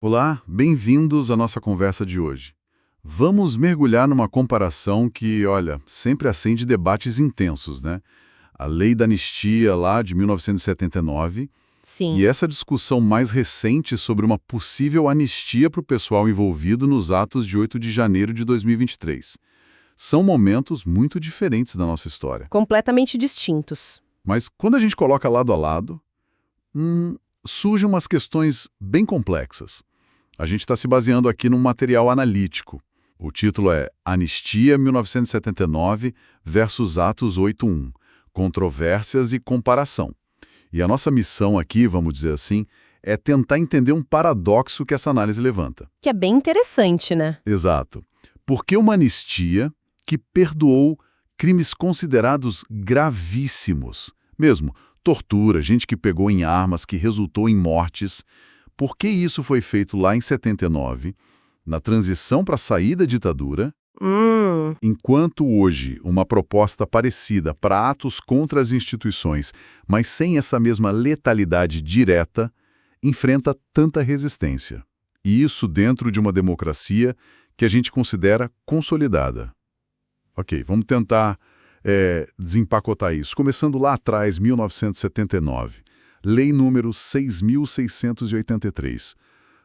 Olá, bem-vindos à nossa conversa de hoje. Vamos mergulhar numa comparação que, olha, sempre acende debates intensos, né? A Lei da Anistia lá de 1979 Sim, e essa discussão mais recente sobre uma possível anistia para o pessoal envolvido nos atos de 8 de janeiro de 2023. São momentos muito diferentes da nossa história. completamente distintos. Mas quando a gente coloca lado a lado, surgem umas questões bem complexas. A gente está se baseando aqui num material analítico. O título é Anistia 1979 versus Atos 8.1, Controvérsias e Comparação. E a nossa missão aqui, vamos dizer assim, é tentar entender um paradoxo que essa análise levanta. Que é bem interessante, né? Exato. Por que uma anistia que perdoou crimes considerados gravíssimos? Mesmo, tortura, gente que pegou em armas, que resultou em mortes. Por que isso foi feito lá em 79, na transição para sair da ditadura, enquanto hoje uma proposta parecida para atos contra as instituições, mas sem essa mesma letalidade direta, enfrenta tanta resistência? E isso dentro de uma democracia que a gente considera consolidada. Ok, vamos tentar desempacotar isso. Começando lá atrás, 1979. Lei número 6.683.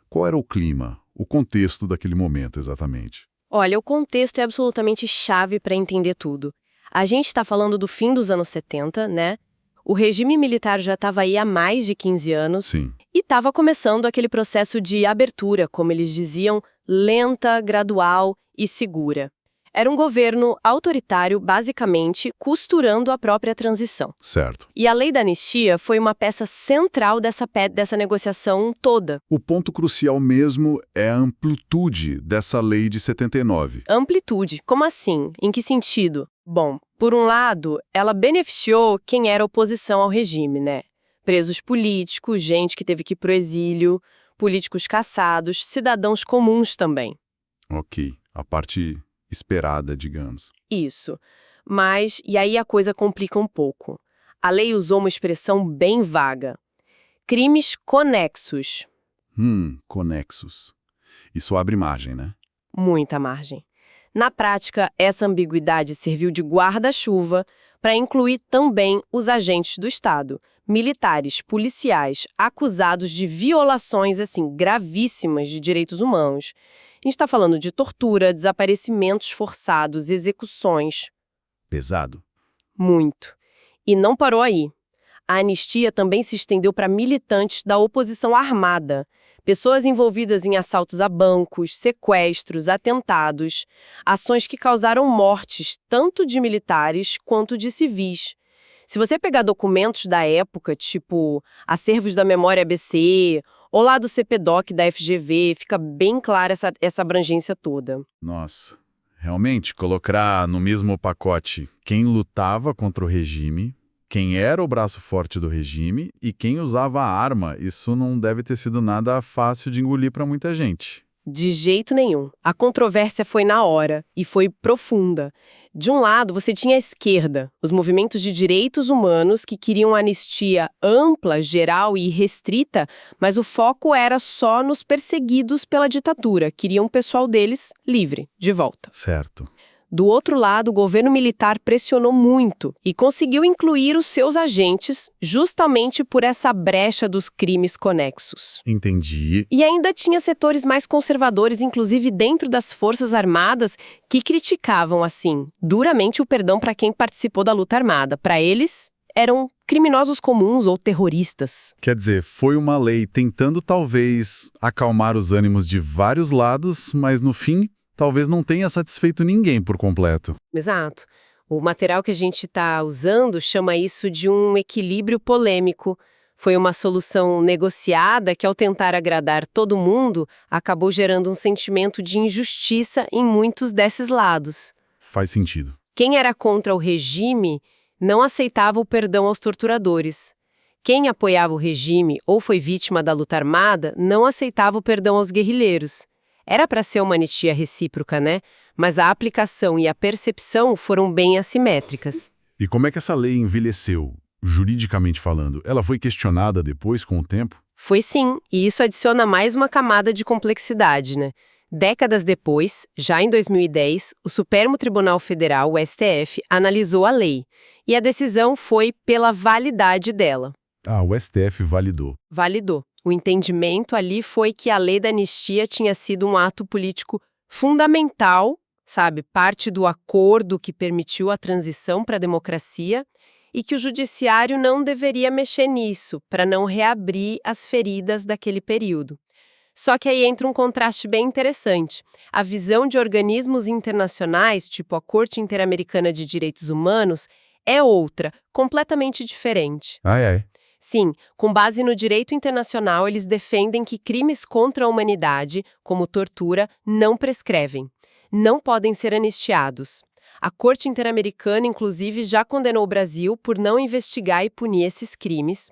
Qual era o clima, o contexto daquele momento exatamente? Olha, o contexto é absolutamente chave para entender tudo. A gente está falando do fim dos anos 70, né? O regime militar já estava aí há mais de 15 anos Sim, e estava começando aquele processo de abertura, como eles diziam, lenta, gradual e segura. Era um governo autoritário, basicamente, costurando a própria transição. certo. E a lei da anistia foi uma peça central dessa negociação toda. O ponto crucial mesmo é a amplitude dessa lei de 79. Amplitude. Como assim? Em que sentido? Bom, por um lado, ela beneficiou quem era oposição ao regime, né? Presos políticos, gente que teve que ir pro exílio, políticos caçados, cidadãos comuns também. Ok, a parte esperada, digamos. Isso. Mas, e aí a coisa complica um pouco. A lei usou uma expressão bem vaga. Crimes conexos. Conexos. Isso abre margem, né? Muita margem. Na prática, essa ambiguidade serviu de guarda-chuva para incluir também os agentes do Estado, militares, policiais, acusados de violações assim gravíssimas de direitos humanos. A gente está falando de tortura, desaparecimentos forçados, execuções. Pesado. Muito. E não parou aí. A anistia também se estendeu para militantes da oposição armada, pessoas envolvidas em assaltos a bancos, sequestros, atentados, ações que causaram mortes tanto de militares quanto de civis. Se você pegar documentos da época, tipo acervos da Memória ABC, ou lá do CPDOC da FGV, fica bem clara essa abrangência toda. Nossa, realmente colocar no mesmo pacote quem lutava contra o regime, quem era o braço forte do regime e quem usava a arma, isso não deve ter sido nada fácil de engolir para muita gente. De jeito nenhum. A controvérsia foi na hora e foi profunda. De um lado, você tinha a esquerda, os movimentos de direitos humanos que queriam anistia ampla, geral e restrita, mas o foco era só nos perseguidos pela ditadura, queriam o pessoal deles livre, de volta. Certo. Do outro lado, o governo militar pressionou muito e conseguiu incluir os seus agentes justamente por essa brecha dos crimes conexos. Entendi. E ainda tinha setores mais conservadores, inclusive dentro das Forças Armadas, que criticavam, assim, duramente o perdão para quem participou da luta armada. Para eles, eram criminosos comuns ou terroristas. Quer dizer, foi uma lei tentando talvez acalmar os ânimos de vários lados, mas no fim, talvez não tenha satisfeito ninguém por completo. Exato. O material que a gente está usando chama isso de um equilíbrio polêmico. Foi uma solução negociada que, ao tentar agradar todo mundo, acabou gerando um sentimento de injustiça em muitos desses lados. Faz sentido. Quem era contra o regime não aceitava o perdão aos torturadores. Quem apoiava o regime ou foi vítima da luta armada não aceitava o perdão aos guerrilheiros. Era para ser uma anistia recíproca, né? Mas a aplicação e a percepção foram bem assimétricas. E como é que essa lei envelheceu, juridicamente falando? Ela foi questionada depois, com o tempo? Foi sim, e isso adiciona mais uma camada de complexidade, né? Décadas depois, já em 2010, o Supremo Tribunal Federal, o STF, analisou a lei, e a decisão foi pela validade dela. Ah, o STF validou. Validou. O entendimento ali foi que a lei da anistia tinha sido um ato político fundamental, sabe, parte do acordo que permitiu a transição para a democracia, e que o judiciário não deveria mexer nisso, para não reabrir as feridas daquele período. Só que aí entra um contraste bem interessante. A visão de organismos internacionais, tipo a Corte Interamericana de Direitos Humanos, é outra, completamente diferente. Ai, ai. Sim, com base no direito internacional, eles defendem que crimes contra a humanidade, como tortura, não prescrevem. Não podem ser anistiados. A Corte Interamericana, inclusive, já condenou o Brasil por não investigar e punir esses crimes.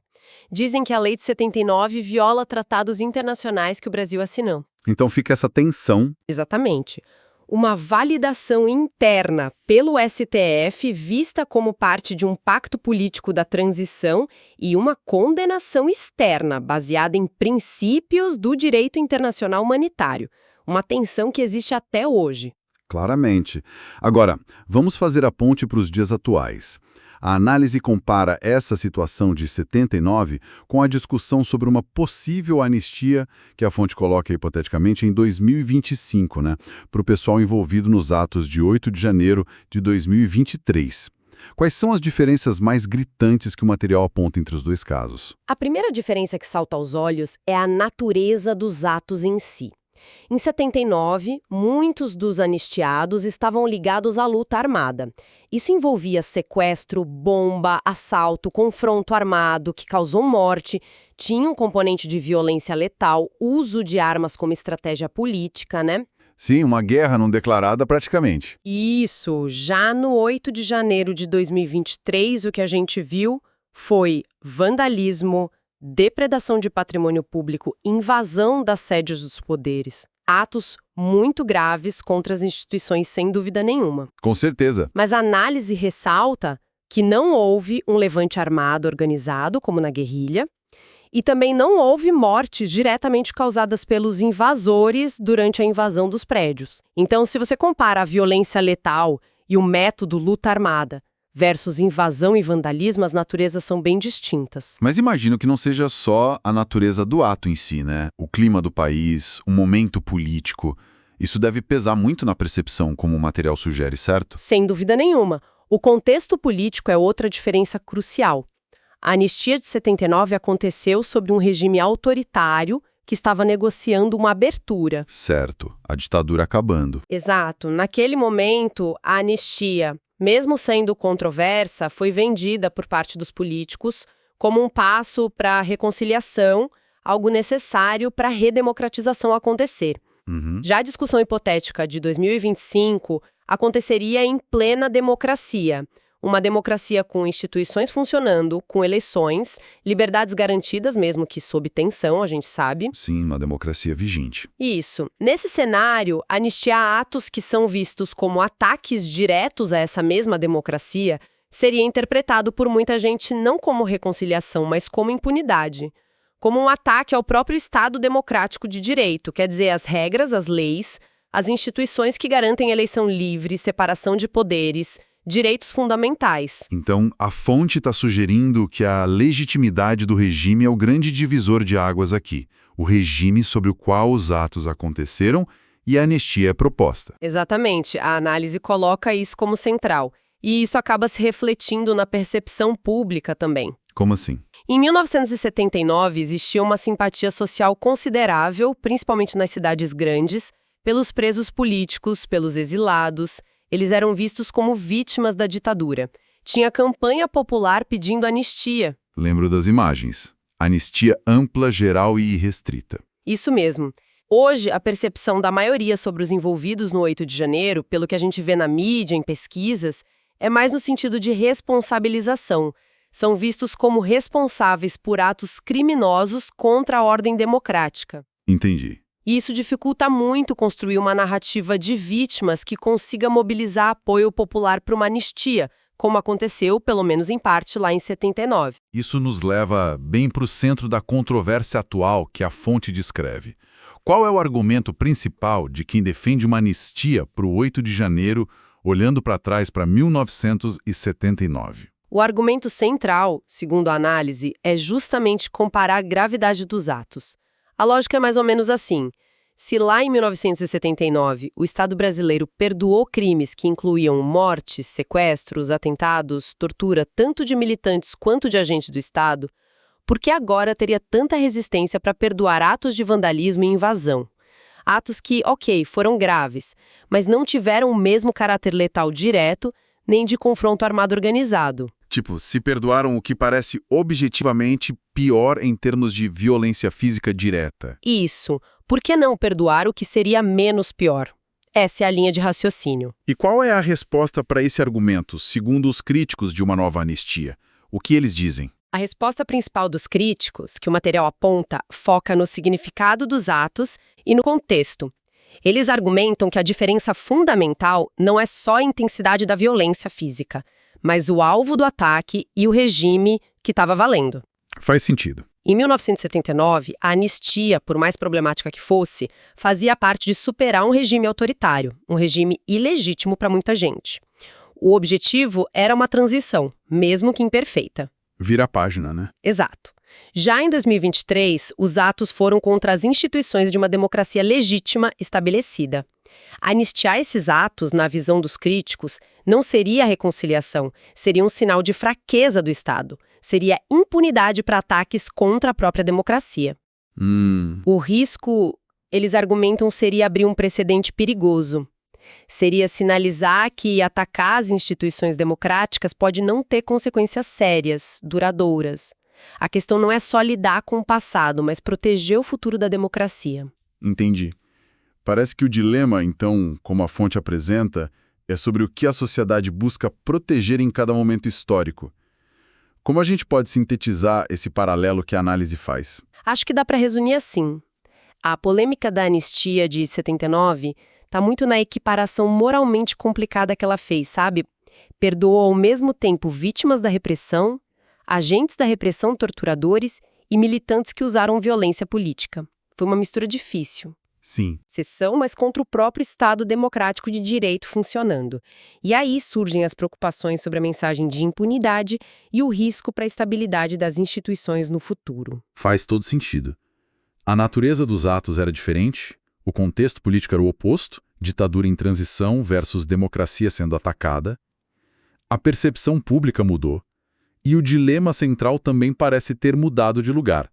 Dizem que a Lei de 79 viola tratados internacionais que o Brasil assinou. Então fica essa tensão. Exatamente. Uma validação interna pelo STF vista como parte de um pacto político da transição e uma condenação externa baseada em princípios do direito internacional humanitário. Uma tensão que existe até hoje. Claramente. Agora, vamos fazer a ponte para os dias atuais. A análise compara essa situação de 79 com a discussão sobre uma possível anistia, que a fonte coloca hipoteticamente em 2025, né, para o pessoal envolvido nos atos de 8 de janeiro de 2023. Quais são as diferenças mais gritantes que o material aponta entre os dois casos? A primeira diferença que salta aos olhos é a natureza dos atos em si. Em 79, muitos dos anistiados estavam ligados à luta armada. Isso envolvia sequestro, bomba, assalto, confronto armado que causou morte, tinha um componente de violência letal, uso de armas como estratégia política, né? Sim, uma guerra não declarada praticamente. Isso, já no 8 de janeiro de 2023, o que a gente viu foi vandalismo, depredação de patrimônio público, invasão das sedes dos poderes. Atos muito graves contra as instituições, sem dúvida nenhuma. Com certeza. Mas a análise ressalta que não houve um levante armado organizado, como na guerrilha, e também não houve mortes diretamente causadas pelos invasores durante a invasão dos prédios. Então, se você compara a violência letal e o método luta armada versus invasão e vandalismo, as naturezas são bem distintas. Mas imagino que não seja só a natureza do ato em si, né? O clima do país, o momento político. Isso deve pesar muito na percepção, como o material sugere, certo? Sem dúvida nenhuma. O contexto político é outra diferença crucial. A anistia de 79 aconteceu sob um regime autoritário que estava negociando uma abertura. Certo. A ditadura acabando. Exato. Naquele momento, a anistia, mesmo sendo controversa, foi vendida por parte dos políticos como um passo para a reconciliação, algo necessário para a redemocratização acontecer. Já a discussão hipotética de 2025 aconteceria em plena democracia. Uma democracia com instituições funcionando, com eleições, liberdades garantidas, mesmo que sob tensão, a gente sabe. Sim, uma democracia vigente. Isso. Nesse cenário, anistiar atos que são vistos como ataques diretos a essa mesma democracia seria interpretado por muita gente não como reconciliação, mas como impunidade. Como um ataque ao próprio Estado democrático de direito, quer dizer, as regras, as leis, as instituições que garantem eleição livre, separação de poderes, direitos fundamentais. Então, a fonte está sugerindo que a legitimidade do regime é o grande divisor de águas aqui. O regime sobre o qual os atos aconteceram e a anistia é proposta. Exatamente. A análise coloca isso como central. E isso acaba se refletindo na percepção pública também. Como assim? Em 1979, existia uma simpatia social considerável, principalmente nas cidades grandes, pelos presos políticos, pelos exilados. Eles eram vistos como vítimas da ditadura. Tinha campanha popular pedindo anistia. Lembro das imagens. Anistia ampla, geral e irrestrita. Isso mesmo. Hoje, a percepção da maioria sobre os envolvidos no 8 de janeiro, pelo que a gente vê na mídia, em pesquisas, é mais no sentido de responsabilização. São vistos como responsáveis por atos criminosos contra a ordem democrática. Entendi. E isso dificulta muito construir uma narrativa de vítimas que consiga mobilizar apoio popular para uma anistia, como aconteceu, pelo menos em parte, lá em 79. Isso nos leva bem para o centro da controvérsia atual que a fonte descreve. Qual é o argumento principal de quem defende uma anistia para o 8 de janeiro, olhando para trás para 1979? O argumento central, segundo a análise, é justamente comparar a gravidade dos atos. A lógica é mais ou menos assim. Se lá em 1979 o Estado brasileiro perdoou crimes que incluíam mortes, sequestros, atentados, tortura tanto de militantes quanto de agentes do Estado, por que agora teria tanta resistência para perdoar atos de vandalismo e invasão? Atos que, ok, foram graves, mas não tiveram o mesmo caráter letal direto nem de confronto armado organizado. Tipo, se perdoaram o que parece objetivamente pior em termos de violência física direta. Isso. Por que não perdoar o que seria menos pior? Essa é a linha de raciocínio. E qual é a resposta para esse argumento, segundo os críticos de uma nova anistia? O que eles dizem? A resposta principal dos críticos, que o material aponta, foca no significado dos atos e no contexto. Eles argumentam que a diferença fundamental não é só a intensidade da violência física, mas o alvo do ataque e o regime que estava valendo. Faz sentido. Em 1979, a anistia, por mais problemática que fosse, fazia parte de superar um regime autoritário, um regime ilegítimo para muita gente. O objetivo era uma transição, mesmo que imperfeita. Vira a página, né? Exato. Já em 2023, os atos foram contra as instituições de uma democracia legítima estabelecida. Anistiar esses atos, na visão dos críticos, não seria reconciliação, seria um sinal de fraqueza do Estado, seria impunidade para ataques contra a própria democracia. O risco, eles argumentam, seria abrir um precedente perigoso. Seria sinalizar que atacar as instituições democráticas pode não ter consequências sérias, duradouras. A questão não é só lidar com o passado, mas proteger o futuro da democracia. Entendi. Parece que o dilema, então, como a fonte apresenta, é sobre o que a sociedade busca proteger em cada momento histórico. Como a gente pode sintetizar esse paralelo que a análise faz? Acho que dá para resumir assim. A polêmica da anistia de 79 está muito na equiparação moralmente complicada que ela fez, sabe? Perdoou ao mesmo tempo vítimas da repressão, agentes da repressão torturadores e militantes que usaram violência política. Foi uma mistura difícil. Sim. Seção, mas contra o próprio Estado democrático de direito funcionando. E aí surgem as preocupações sobre a mensagem de impunidade e o risco para a estabilidade das instituições no futuro. Faz todo sentido. A natureza dos atos era diferente, o contexto político era o oposto, ditadura em transição versus democracia sendo atacada. A percepção pública mudou. E o dilema central também parece ter mudado de lugar.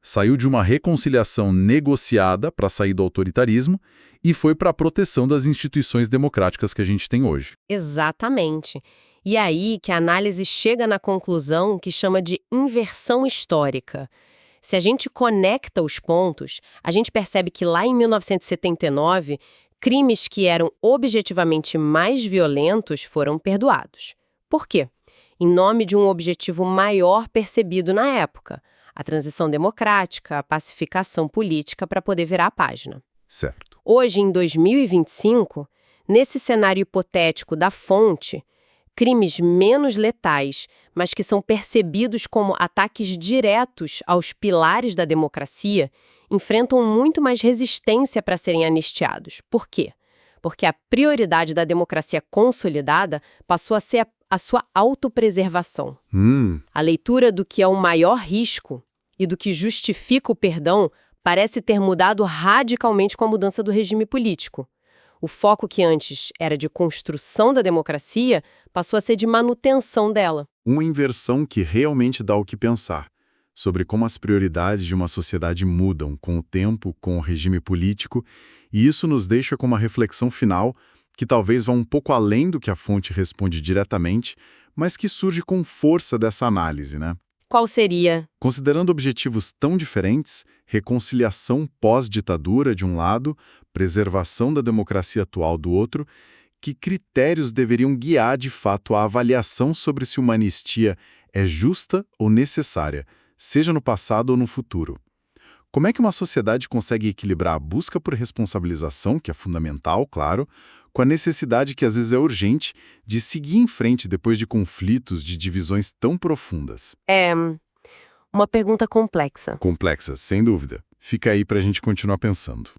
Saiu de uma reconciliação negociada para sair do autoritarismo e foi para a proteção das instituições democráticas que a gente tem hoje. Exatamente. E aí que a análise chega na conclusão que chama de inversão histórica. Se a gente conecta os pontos, a gente percebe que lá em 1979, crimes que eram objetivamente mais violentos foram perdoados. Por quê? Em nome de um objetivo maior percebido na época. A transição democrática, a pacificação política para poder virar a página. Certo. Hoje, em 2025, nesse cenário hipotético da fonte, crimes menos letais, mas que são percebidos como ataques diretos aos pilares da democracia, enfrentam muito mais resistência para serem anistiados. Por quê? Porque a prioridade da democracia consolidada passou a ser a sua autopreservação. A leitura do que é o maior risco e do que justifica o perdão parece ter mudado radicalmente com a mudança do regime político. O foco que antes era de construção da democracia passou a ser de manutenção dela. Uma inversão que realmente dá o que pensar sobre como as prioridades de uma sociedade mudam com o tempo, com o regime político, e isso nos deixa com uma reflexão final que talvez vá um pouco além do que a fonte responde diretamente, mas que surge com força dessa análise, né? Qual seria? Considerando objetivos tão diferentes, reconciliação pós-ditadura de um lado, preservação da democracia atual do outro, que critérios deveriam guiar de fato a avaliação sobre se uma anistia é justa ou necessária, seja no passado ou no futuro? Como é que uma sociedade consegue equilibrar a busca por responsabilização, que é fundamental, claro, com a necessidade que às vezes é urgente de seguir em frente depois de conflitos, de divisões tão profundas? É uma pergunta complexa. Complexas, sem dúvida. Fica aí para a gente continuar pensando.